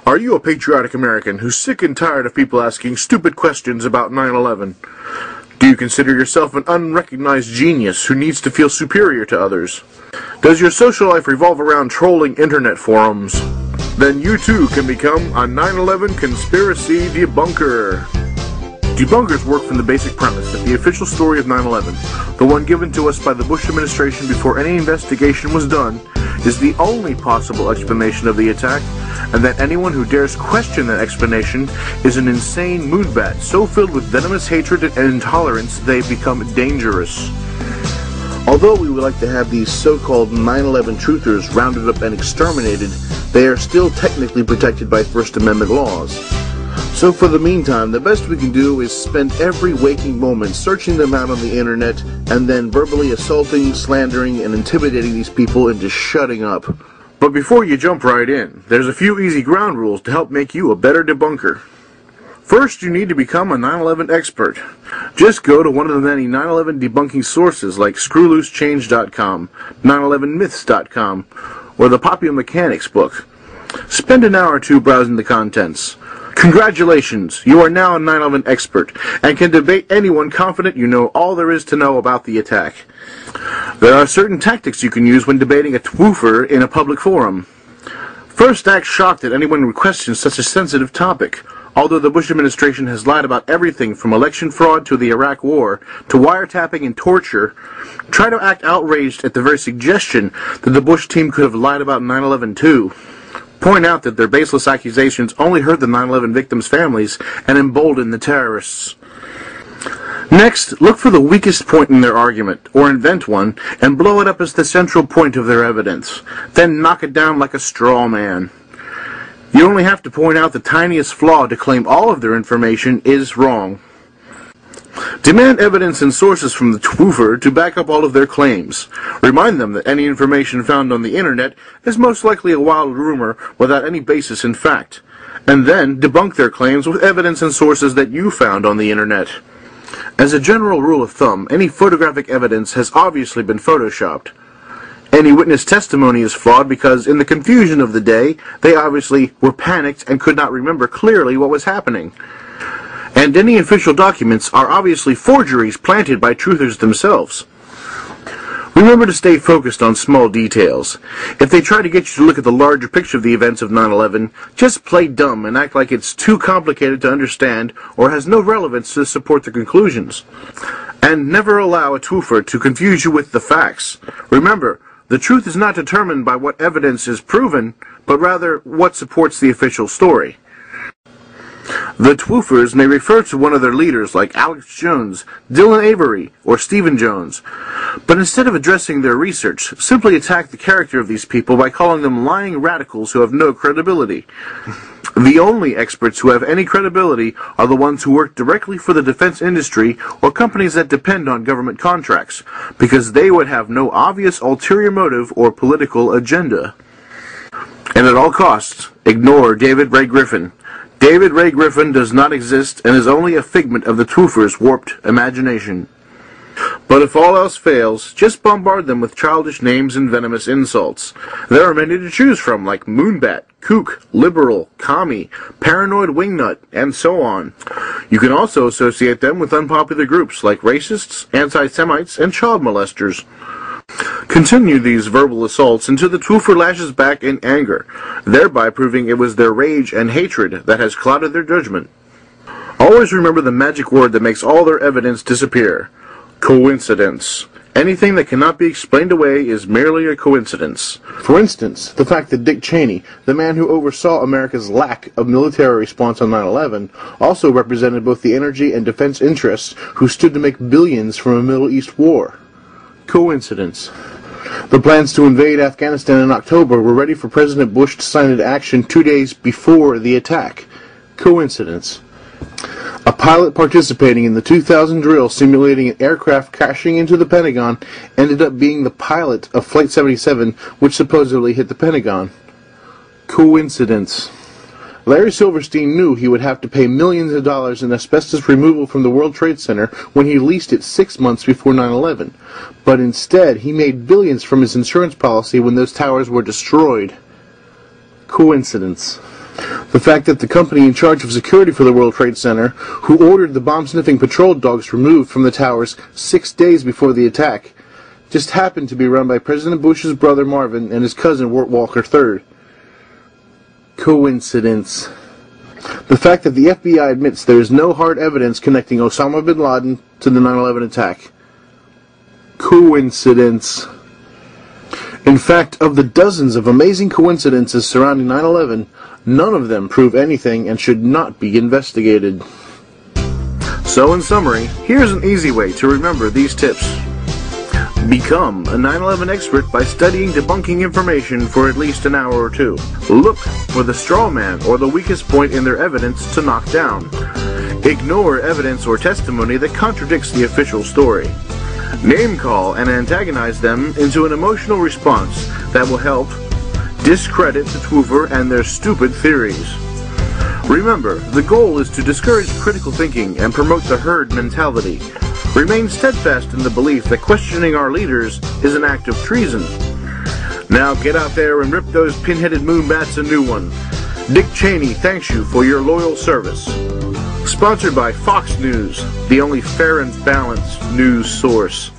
Are you a patriotic American who's sick and tired of people asking stupid questions about 9/11? Do you consider yourself an unrecognized genius who needs to feel superior to others? Does your social life revolve around trolling internet forums? Then you too can become a 9/11 conspiracy debunker. Debunkers work from the basic premise that the official story of 9/11, the one given to us by the Bush administration before any investigation was done, is the only possible explanation of the attack, and that anyone who dares question that explanation is an insane moodbat so filled with venomous hatred and intolerance they become dangerous. Although we would like to have these so-called 9/11 truthers rounded up and exterminated, they are still technically protected by First Amendment laws. So for the meantime, the best we can do is spend every waking moment searching them out on the internet and then verbally assaulting, slandering, and intimidating these people into shutting up. But before you jump right in, there's a few easy ground rules to help make you a better debunker. First, you need to become a 9/11 expert. Just go to one of the many 9/11 debunking sources like ScrewLooseChange.com, 9/11Myths.com, or the Popular Mechanics book. Spend an hour or two browsing the contents. Congratulations, you are now a 9/11 expert, and can debate anyone confident you know all there is to know about the attack. There are certain tactics you can use when debating a twoofer in a public forum. First, act shocked at anyone who questions such a sensitive topic. Although the Bush administration has lied about everything from election fraud to the Iraq War, to wiretapping and torture, try to act outraged at the very suggestion that the Bush team could have lied about 9/11 too. Point out that their baseless accusations only hurt the 9/11 victims' families and embolden the terrorists. Next, look for the weakest point in their argument, or invent one, and blow it up as the central point of their evidence. Then knock it down like a straw man. You only have to point out the tiniest flaw to claim all of their information is wrong. Demand evidence and sources from the twoofer to back up all of their claims. Remind them that any information found on the internet is most likely a wild rumor without any basis in fact. And then debunk their claims with evidence and sources that you found on the internet. As a general rule of thumb, any photographic evidence has obviously been photoshopped. Any witness testimony is flawed because, in the confusion of the day, they obviously were panicked and could not remember clearly what was happening. And any official documents are obviously forgeries planted by truthers themselves. Remember to stay focused on small details. If they try to get you to look at the larger picture of the events of 9/11, just play dumb and act like it's too complicated to understand or has no relevance to support the conclusions. And never allow a twoofer to confuse you with the facts. Remember, the truth is not determined by what evidence is proven, but rather what supports the official story. The twoofers may refer to one of their leaders like Alex Jones, Dylan Avery, or Stephen Jones, but instead of addressing their research, simply attack the character of these people by calling them lying radicals who have no credibility. The only experts who have any credibility are the ones who work directly for the defense industry or companies that depend on government contracts, because they would have no obvious ulterior motive or political agenda. And at all costs, ignore David Ray Griffin. David Ray Griffin does not exist and is only a figment of the twoofer's warped imagination. But if all else fails, just bombard them with childish names and venomous insults. There are many to choose from, like moonbat, kook, liberal, commie, paranoid wingnut, and so on. You can also associate them with unpopular groups like racists, anti-Semites, and child molesters. Continue these verbal assaults until the twoofer lashes back in anger, thereby proving it was their rage and hatred that has clouded their judgment. Always remember the magic word that makes all their evidence disappear: coincidence. Anything that cannot be explained away is merely a coincidence. For instance, the fact that Dick Cheney, the man who oversaw America's lack of military response on 9/11, also represented both the energy and defense interests who stood to make billions from a Middle East war. Coincidence. The plans to invade Afghanistan in October were ready for President Bush to sign into action 2 days before the attack. Coincidence. A pilot participating in the 2000 drill simulating an aircraft crashing into the Pentagon ended up being the pilot of Flight 77, which supposedly hit the Pentagon. Coincidence. Larry Silverstein knew he would have to pay millions of dollars in asbestos removal from the World Trade Center when he leased it 6 months before 9/11. But instead, he made billions from his insurance policy when those towers were destroyed. Coincidence. The fact that the company in charge of security for the World Trade Center, who ordered the bomb-sniffing patrol dogs removed from the towers 6 days before the attack, just happened to be run by President Bush's brother Marvin and his cousin Wirt Walker III. Coincidence. The fact that the FBI admits there is no hard evidence connecting Osama bin Laden to the 9/11 attack. Coincidence. In fact, of the dozens of amazing coincidences surrounding 9/11, none of them prove anything and should not be investigated. So in summary, here's an easy way to remember these tips. Become a 9/11 expert by studying debunking information for at least an hour or two. Look for the straw man or the weakest point in their evidence to knock down. Ignore evidence or testimony that contradicts the official story. Name call and antagonize them into an emotional response that will help discredit the Truther and their stupid theories. Remember, the goal is to discourage critical thinking and promote the herd mentality. Remain steadfast in the belief that questioning our leaders is an act of treason. Now get out there and rip those pin-headed moonbats a new one. Dick Cheney thanks you for your loyal service. Sponsored by Fox News, the only fair and balanced news source.